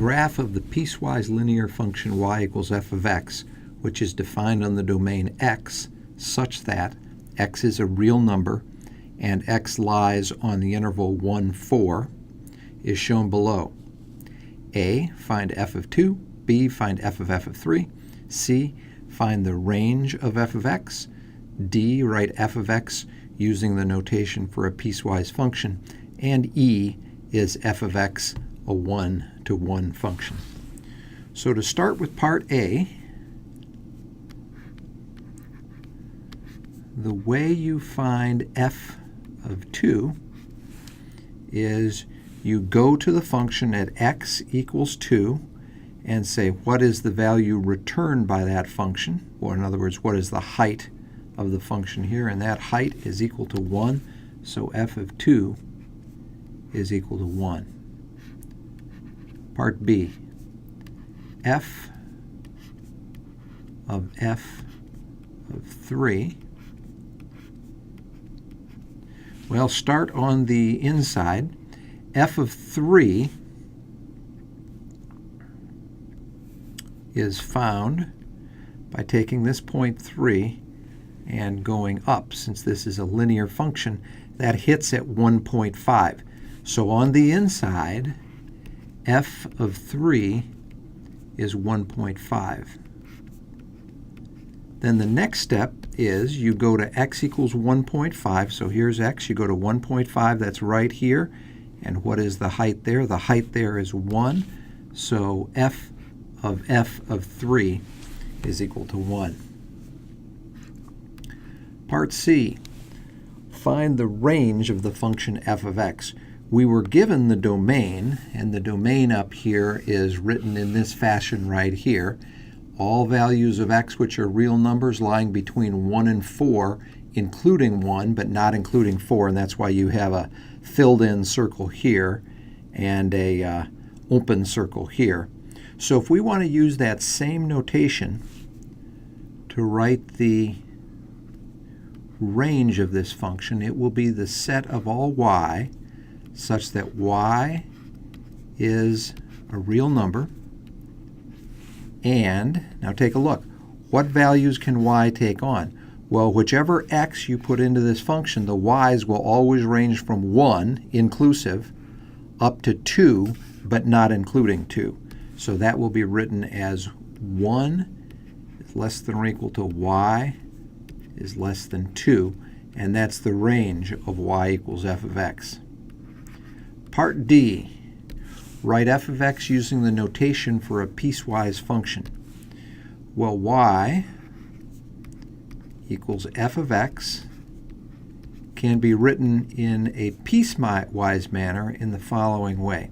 graph of the piecewise linear function y equals f of x, which is defined on the domain x, such that x is a real number and x lies on the interval 1, 4, is shown below. A, find f of 2. B, find f of 3. C, find the range of f of x. D, write f of x using the notation for a piecewise function. And E is f of x a one-to-one function. So to start with part A, the way you find f of 2 is you go to the function at x equals 2 and say, what is the value returned by that function? Or in other words, what is the height of the function here? And that height is equal to 1, so f of 2 is equal to 1. Part B, f of 3. Well, start on the inside. F of 3 is found by taking this point 3 and going up. Since this is a linear function, that hits at 1.5. So on the inside, f of 3 is 1.5. Then the next step is you go to x equals 1.5. So here's x. You go to 1.5. That's right here. And what is the height there? The height there is 1. So f of 3 is equal to 1. Part C, find the range of the function f of x. We were given the domain, and the domain up here is written in this fashion right here. All values of x which are real numbers lying between 1 and 4, including 1 but not including 4, and that's why you have a filled-in circle here and a open circle here. So if we want to use that same notation to write the range of this function, it will be the set of all y such that y is a real number. And now take a look. What values can y take on? Well, whichever x you put into this function, the y's will always range from 1, inclusive, up to 2, but not including 2. So that will be written as 1 is less than or equal to y is less than 2, and that's the range of y equals f of x. Part D, write f of x using the notation for a piecewise function. Well, y equals f of x can be written in a piecewise manner in the following way.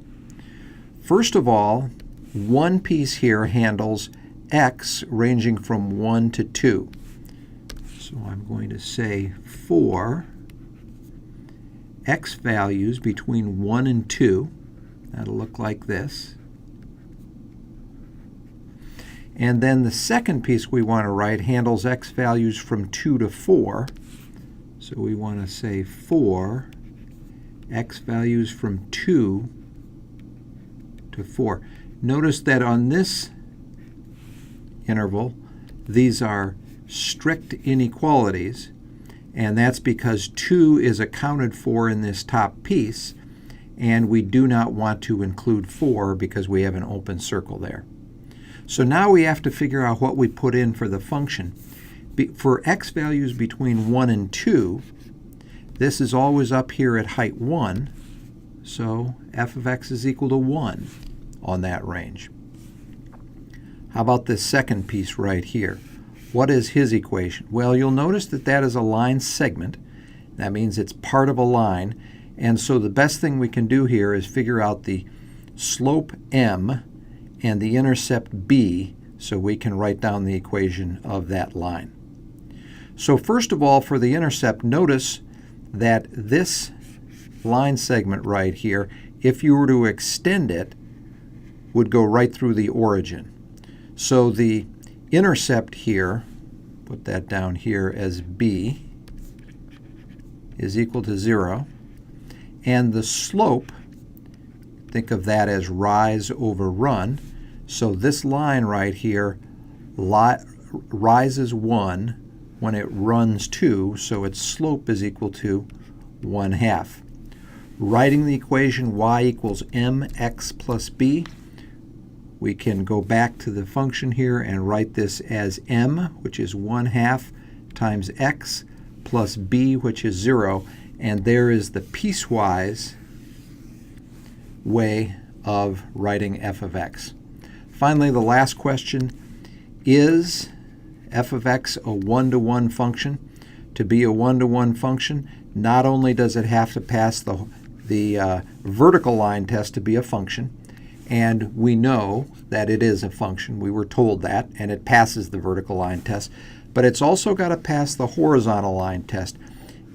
First of all, one piece here handles x ranging from 1 to 2. So I'm going to say for x values between 1 and 2, that'll look like this. And then the second piece we want to write handles x values from 2 to 4. So we want to say for x values from 2 to 4. Notice that on this interval, these are strict inequalities, and that's because 2 is accounted for in this top piece, and we do not want to include 4 because we have an open circle there. So now we have to figure out what we put in for the function. For x values between 1 and 2, this is always up here at height 1, so f of x is equal to 1 on that range. How about this second piece right here? What is his equation? Well, you'll notice that that is a line segment. That means it's part of a line. And so the best thing we can do here is figure out the slope m and the intercept b so we can write down the equation of that line. So first of all, for the intercept, notice that this line segment right here, if you were to extend it, would go right through the origin. So the intercept here, put that down here as b, is equal to 0. And the slope Think of that as rise over run. So this line right here rises 1 when it runs 2, so its slope is equal to 1/2. Writing the equation y equals mx plus b, we can go back to the function here and write this as m, which is 1/2 times x, plus b, which is 0, and there is the piecewise way of writing f of x. Finally, the last question, is f of x a one-to-one function? To be a one-to-one function, not only does it have to pass the vertical line test to be a function, and we know that it is a function, we were told that, and it passes the vertical line test, but it's also got to pass the horizontal line test.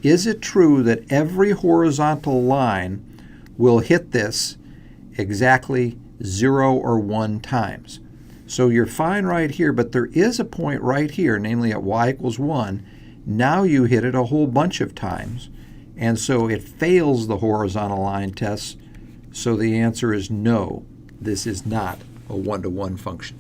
Is it true that every horizontal line will hit this exactly 0 or 1 times? So you're fine right here, but there is a point right here, namely at y equals 1. Now you hit it a whole bunch of times, and so it fails the horizontal line test. So the answer is no, this is not a one-to-one function.